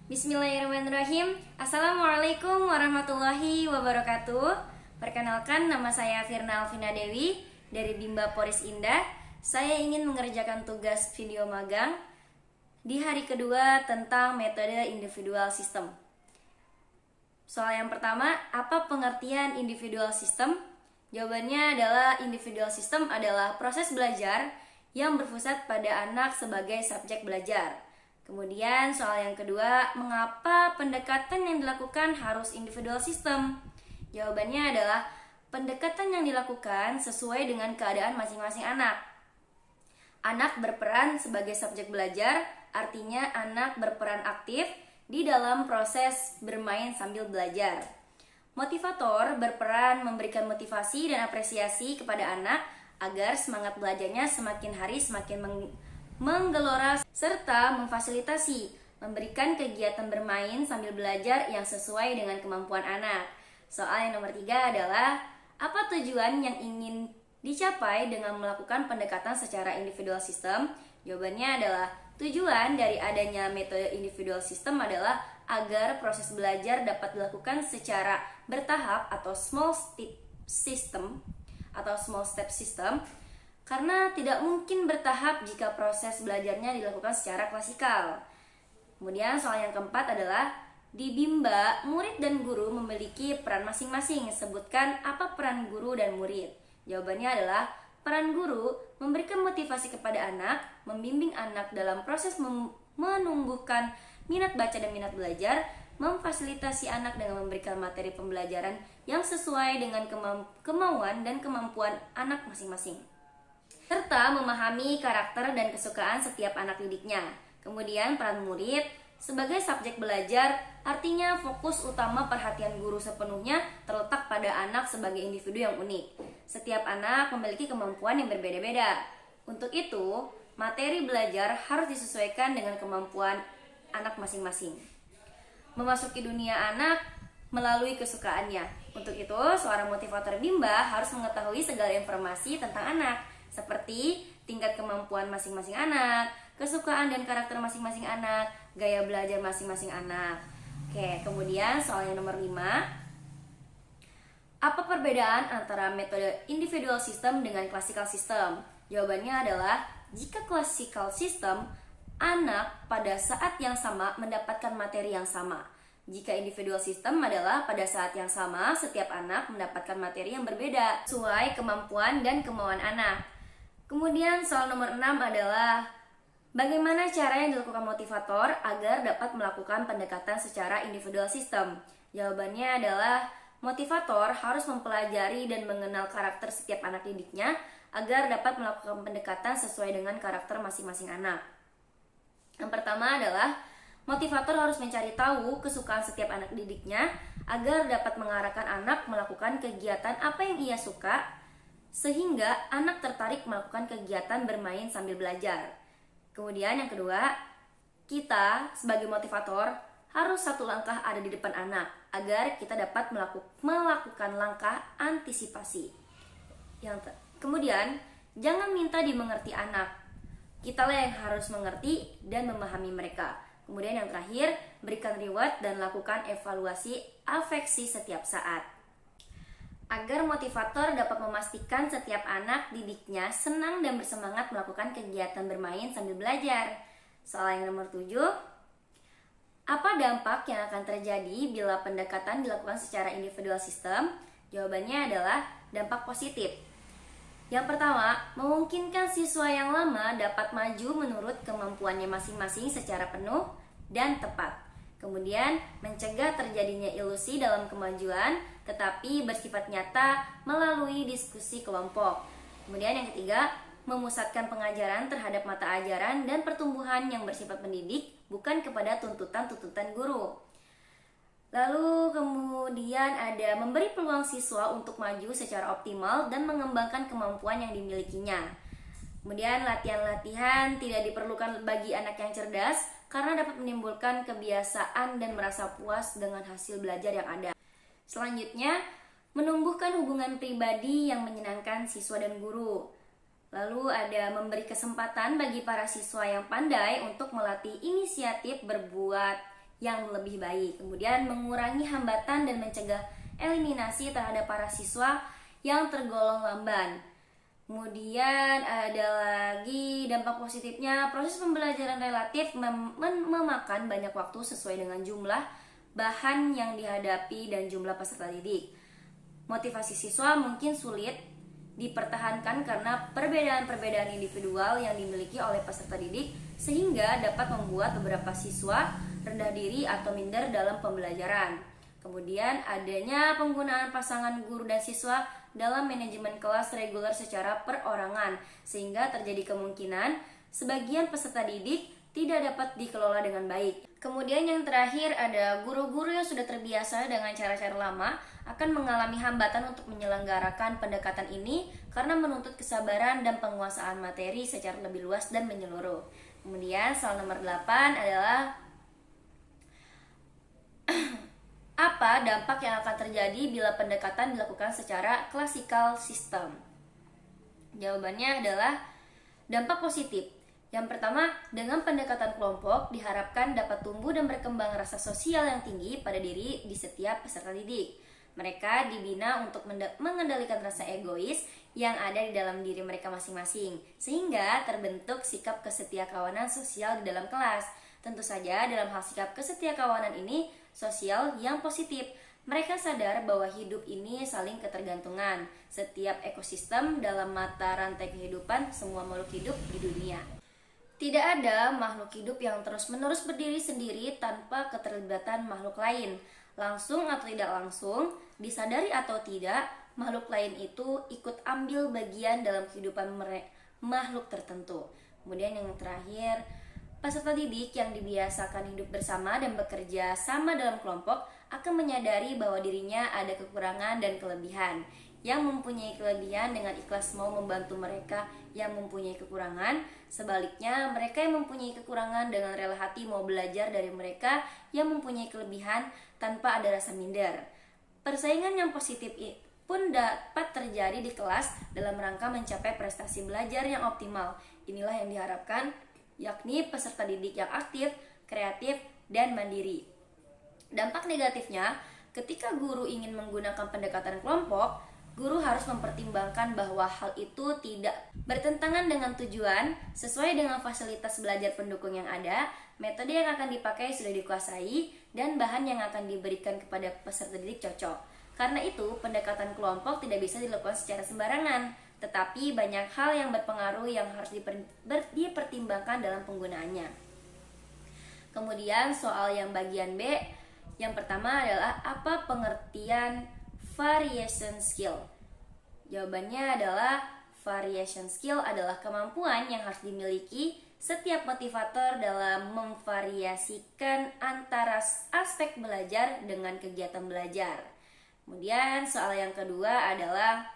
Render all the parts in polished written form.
Bismillahirrahmanirrahim. Assalamualaikum warahmatullahi wabarakatuh. Perkenalkan, nama saya Firna Alvina Dewi dari Bimba Poris Indah. Saya ingin mengerjakan tugas video magang di hari kedua tentang metode individual system. Soal yang pertama, apa pengertian individual system? Jawabannya adalah individual system adalah proses belajar yang berpusat pada anak sebagai subjek belajar. Kemudian soal yang kedua, mengapa pendekatan yang dilakukan harus individual system? Jawabannya adalah pendekatan yang dilakukan sesuai dengan keadaan masing-masing anak. Anak berperan sebagai subjek belajar, artinya anak berperan aktif di dalam proses bermain sambil belajar. Motivator berperan memberikan motivasi dan apresiasi kepada anak agar semangat belajarnya semakin hari semakin menggelora serta memfasilitasi memberikan kegiatan bermain sambil belajar yang sesuai dengan kemampuan anak. Soal yang nomor 3 adalah apa tujuan yang ingin dicapai dengan melakukan pendekatan secara individual system? Jawabannya adalah tujuan dari adanya metode individual system adalah agar proses belajar dapat dilakukan secara bertahap atau small step system. Karena tidak mungkin bertahap jika proses belajarnya dilakukan secara klasikal. Kemudian soal yang keempat adalah di Bimba, murid dan guru memiliki peran masing-masing. Sebutkan apa peran guru dan murid. Jawabannya adalah peran guru memberikan motivasi kepada anak, membimbing anak dalam proses menumbuhkan minat baca dan minat belajar, memfasilitasi anak dengan memberikan materi pembelajaran yang sesuai dengan kemauan dan kemampuan anak masing-masing, serta memahami karakter dan kesukaan setiap anak didiknya. Kemudian peran murid sebagai subjek belajar artinya fokus utama perhatian guru sepenuhnya terletak pada anak sebagai individu yang unik. Setiap anak memiliki kemampuan yang berbeda-beda. Untuk itu, materi belajar harus disesuaikan dengan kemampuan anak masing-masing. Memasuki dunia anak melalui kesukaannya. Untuk itu, seorang motivator Bimba harus mengetahui segala informasi tentang anak, seperti tingkat kemampuan masing-masing anak, kesukaan dan karakter masing-masing anak, gaya belajar masing-masing anak. Oke, kemudian soal yang nomor 5. Apa perbedaan antara metode individual system dengan classical system? Jawabannya adalah jika classical system, anak pada saat yang sama mendapatkan materi yang sama. Jika individual system adalah pada saat yang sama, setiap anak mendapatkan materi yang berbeda sesuai kemampuan dan kemauan anak. Kemudian soal nomor 6 adalah bagaimana cara yang dilakukan motivator agar dapat melakukan pendekatan secara individual system? Jawabannya adalah motivator harus mempelajari dan mengenal karakter setiap anak didiknya agar dapat melakukan pendekatan sesuai dengan karakter masing-masing anak. Yang pertama adalah motivator harus mencari tahu kesukaan setiap anak didiknya agar dapat mengarahkan anak melakukan kegiatan apa yang ia suka, sehingga anak tertarik melakukan kegiatan bermain sambil belajar. Kemudian yang kedua, kita sebagai motivator harus satu langkah ada di depan anak agar kita dapat melakukan langkah antisipasi. Kemudian, jangan minta dimengerti anak. Kitalah yang harus mengerti dan memahami mereka. Kemudian yang terakhir, berikan reward dan lakukan evaluasi afeksi setiap saat. Agar motivator dapat memastikan setiap anak didiknya senang dan bersemangat melakukan kegiatan bermain sambil belajar. Soal yang nomor 7, apa dampak yang akan terjadi bila pendekatan dilakukan secara individual system? Jawabannya adalah dampak positif. Yang pertama, memungkinkan siswa yang lama dapat maju menurut kemampuannya masing-masing secara penuh dan tepat. Kemudian, mencegah terjadinya ilusi dalam kemajuan, tetapi bersifat nyata melalui diskusi kelompok. Kemudian yang ketiga, memusatkan pengajaran terhadap mata ajaran dan pertumbuhan yang bersifat pendidik, bukan kepada tuntutan-tuntutan guru. Lalu kemudian ada memberi peluang siswa untuk maju secara optimal dan mengembangkan kemampuan yang dimilikinya. Kemudian latihan-latihan tidak diperlukan bagi anak yang cerdas karena dapat menimbulkan kebiasaan dan merasa puas dengan hasil belajar yang ada. Selanjutnya, menumbuhkan hubungan pribadi yang menyenangkan siswa dan guru. Lalu ada memberi kesempatan bagi para siswa yang pandai untuk melatih inisiatif berbuat yang lebih baik. Kemudian mengurangi hambatan dan mencegah eliminasi terhadap para siswa yang tergolong lamban. Kemudian ada lagi dampak positifnya, proses pembelajaran relatif memakan banyak waktu sesuai dengan jumlah bahan yang dihadapi dan jumlah peserta didik. Motivasi siswa mungkin sulit dipertahankan karena perbedaan-perbedaan individual yang dimiliki oleh peserta didik, sehingga dapat membuat beberapa siswa rendah diri atau minder dalam pembelajaran. Kemudian adanya penggunaan pasangan guru dan siswa dalam manajemen kelas reguler secara perorangan, sehingga terjadi kemungkinan sebagian peserta didik tidak dapat dikelola dengan baik. Kemudian yang terakhir ada guru-guru yang sudah terbiasa dengan cara-cara lama akan mengalami hambatan untuk menyelenggarakan pendekatan ini karena menuntut kesabaran dan penguasaan materi secara lebih luas dan menyeluruh. Kemudian soal nomor 8 adalah apa dampak yang akan terjadi bila pendekatan dilakukan secara klasikal sistem? Jawabannya adalah dampak positif. Yang pertama, dengan pendekatan kelompok diharapkan dapat tumbuh dan berkembang rasa sosial yang tinggi pada diri di setiap peserta didik. Mereka dibina untuk mengendalikan rasa egois yang ada di dalam diri mereka masing-masing, sehingga terbentuk sikap kesetiakawanan sosial di dalam kelas. Tentu saja dalam hal sikap kesetiakawanan ini sosial yang positif. Mereka sadar bahwa hidup ini saling ketergantungan. Setiap ekosistem dalam mata rantai kehidupan semua makhluk hidup di dunia. Tidak ada makhluk hidup yang terus-menerus berdiri sendiri tanpa keterlibatan makhluk lain. Langsung atau tidak langsung, disadari atau tidak, makhluk lain itu ikut ambil bagian dalam kehidupan makhluk tertentu. Kemudian yang terakhir, peserta didik yang dibiasakan hidup bersama dan bekerja sama dalam kelompok akan menyadari bahwa dirinya ada kekurangan dan kelebihan. Yang mempunyai kelebihan dengan ikhlas mau membantu mereka yang mempunyai kekurangan. Sebaliknya, mereka yang mempunyai kekurangan dengan rela hati mau belajar dari mereka yang mempunyai kelebihan tanpa ada rasa minder. Persaingan yang positif pun dapat terjadi di kelas dalam rangka mencapai prestasi belajar yang optimal. Inilah yang diharapkan, yakni peserta didik yang aktif, kreatif, dan mandiri. Dampak negatifnya, ketika guru ingin menggunakan pendekatan kelompok, guru harus mempertimbangkan bahwa hal itu tidak bertentangan dengan tujuan, sesuai dengan fasilitas belajar pendukung yang ada, metode yang akan dipakai sudah dikuasai, dan bahan yang akan diberikan kepada peserta didik cocok. Karena itu, pendekatan kelompok tidak bisa dilakukan secara sembarangan, tetapi banyak hal yang berpengaruh yang harus dipertimbangkan dalam penggunaannya. Kemudian soal yang bagian B, yang pertama adalah apa pengertian variation skill? Jawabannya adalah variation skill adalah kemampuan yang harus dimiliki setiap motivator dalam memvariasikan antara aspek belajar dengan kegiatan belajar. Kemudian soal yang kedua adalah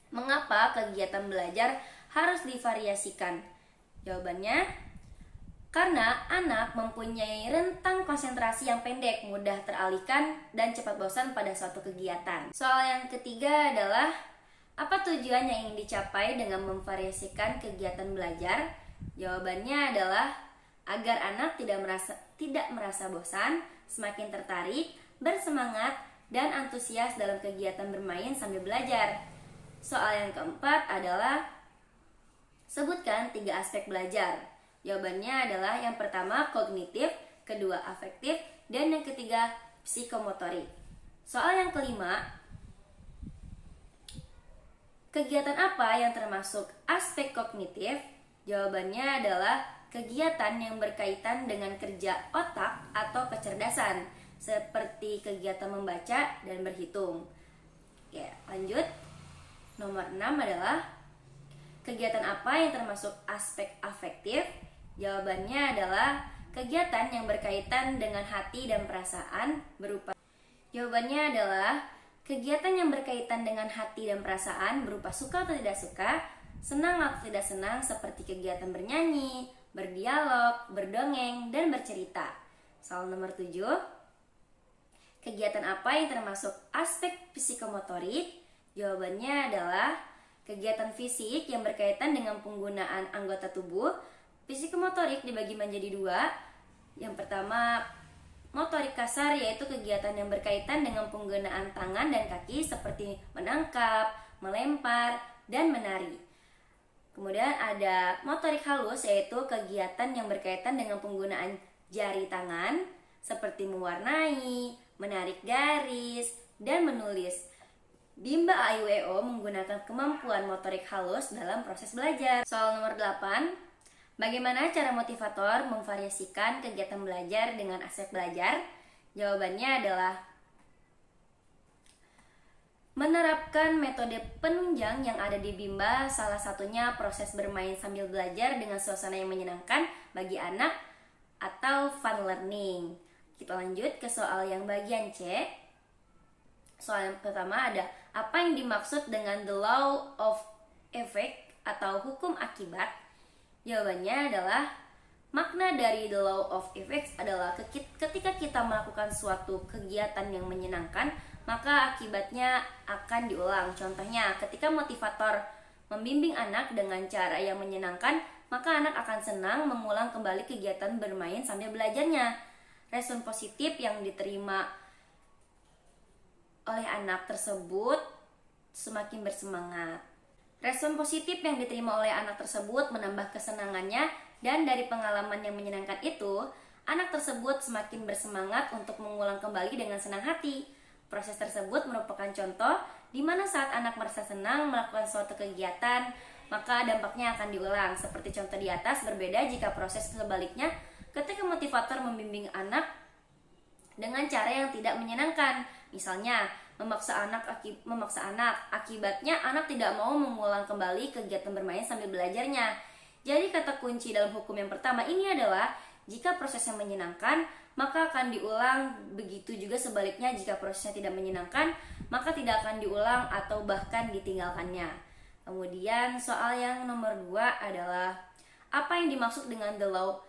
mengapa kegiatan belajar harus divariasikan? Jawabannya, karena anak mempunyai rentang konsentrasi yang pendek, mudah teralihkan, dan cepat bosan pada suatu kegiatan. Soal yang ketiga adalah apa tujuan yang ingin dicapai dengan memvariasikan kegiatan belajar? Jawabannya adalah agar anak tidak merasa bosan, semakin tertarik, bersemangat, dan antusias dalam kegiatan bermain sambil belajar. Soal yang keempat adalah sebutkan 3 aspek belajar. Jawabannya adalah yang pertama kognitif, kedua afektif, dan yang ketiga psikomotorik. Soal yang kelima, kegiatan apa yang termasuk aspek kognitif? Jawabannya adalah kegiatan yang berkaitan dengan kerja otak atau kecerdasan, seperti kegiatan membaca dan berhitung. Oke, lanjut. Nomor 6 adalah kegiatan apa yang termasuk aspek afektif? Jawabannya adalah kegiatan yang berkaitan dengan hati dan perasaan berupa. Jawabannya adalah kegiatan yang berkaitan dengan hati dan perasaan berupa suka atau tidak suka, senang atau tidak senang, seperti kegiatan bernyanyi, berdialog, berdongeng, dan bercerita. Soal nomor 7, kegiatan apa yang termasuk aspek psikomotorik? Jawabannya adalah kegiatan fisik yang berkaitan dengan penggunaan anggota tubuh. Psikomotorik dibagi menjadi 2. Yang pertama motorik kasar yaitu kegiatan yang berkaitan dengan penggunaan tangan dan kaki seperti menangkap, melempar, dan menari. Kemudian ada motorik halus yaitu kegiatan yang berkaitan dengan penggunaan jari tangan seperti mewarnai, menarik garis, dan menulis. Bimba AIWO menggunakan kemampuan motorik halus dalam proses belajar. Soal nomor 8, bagaimana cara motivator memvariasikan kegiatan belajar dengan aspek belajar? Jawabannya adalah menerapkan metode penunjang yang ada di Bimba, salah satunya proses bermain sambil belajar dengan suasana yang menyenangkan bagi anak atau fun learning. Kita lanjut ke soal yang bagian C. Soal yang pertama ada, apa yang dimaksud dengan the law of effect atau hukum akibat? Jawabannya adalah makna dari the law of effects adalah ketika kita melakukan suatu kegiatan yang menyenangkan, maka akibatnya akan diulang. Contohnya, ketika motivator membimbing anak dengan cara yang menyenangkan, maka anak akan senang mengulang kembali kegiatan bermain sambil belajarnya. Respon positif yang diterima oleh anak tersebut semakin bersemangat. Respon positif yang diterima oleh anak tersebut menambah kesenangannya, dan dari pengalaman yang menyenangkan itu, anak tersebut semakin bersemangat untuk mengulang kembali dengan senang hati. Proses tersebut merupakan contoh di mana saat anak merasa senang melakukan suatu kegiatan, maka dampaknya akan diulang. Seperti contoh di atas, berbeda jika proses sebaliknya ketika motivator membimbing anak dengan cara yang tidak menyenangkan. Misalnya, memaksa anak, akibatnya anak tidak mau mengulang kembali kegiatan bermain sambil belajarnya. Jadi kata kunci dalam hukum yang pertama ini adalah jika prosesnya menyenangkan, maka akan diulang. Begitu juga sebaliknya, jika prosesnya tidak menyenangkan, maka tidak akan diulang atau bahkan ditinggalkannya. Kemudian soal yang nomor 2 adalah apa yang dimaksud dengan the law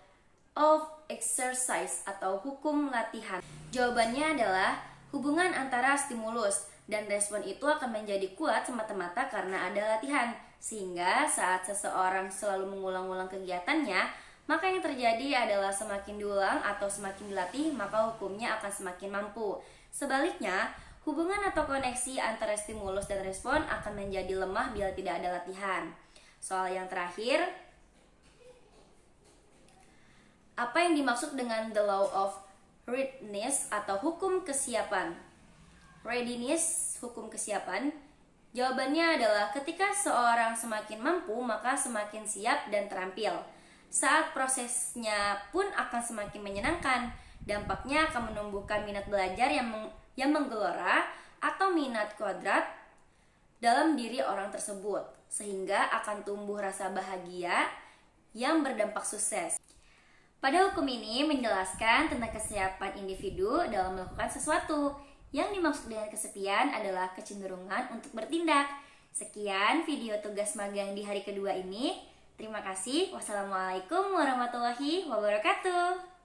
of exercise atau hukum latihan? Jawabannya adalah hubungan antara stimulus dan respon itu akan menjadi kuat semata-mata karena ada latihan. Sehingga saat seseorang selalu mengulang-ulang kegiatannya, maka yang terjadi adalah semakin diulang atau semakin dilatih, maka hukumnya akan semakin mampu. Sebaliknya, hubungan atau koneksi antara stimulus dan respon akan menjadi lemah bila tidak ada latihan. Soal yang terakhir, apa yang dimaksud dengan the law of readiness atau hukum kesiapan? Readiness, hukum kesiapan. Jawabannya adalah ketika seorang semakin mampu, maka semakin siap dan terampil. Saat prosesnya pun akan semakin menyenangkan. Dampaknya akan menumbuhkan minat belajar yang menggelora atau minat kodrat dalam diri orang tersebut, sehingga akan tumbuh rasa bahagia yang berdampak sukses. Pada hukum ini menjelaskan tentang kesiapan individu dalam melakukan sesuatu. Yang dimaksud dengan kesepian adalah kecenderungan untuk bertindak. Sekian video tugas magang di hari kedua ini. Terima kasih. Wassalamualaikum warahmatullahi wabarakatuh.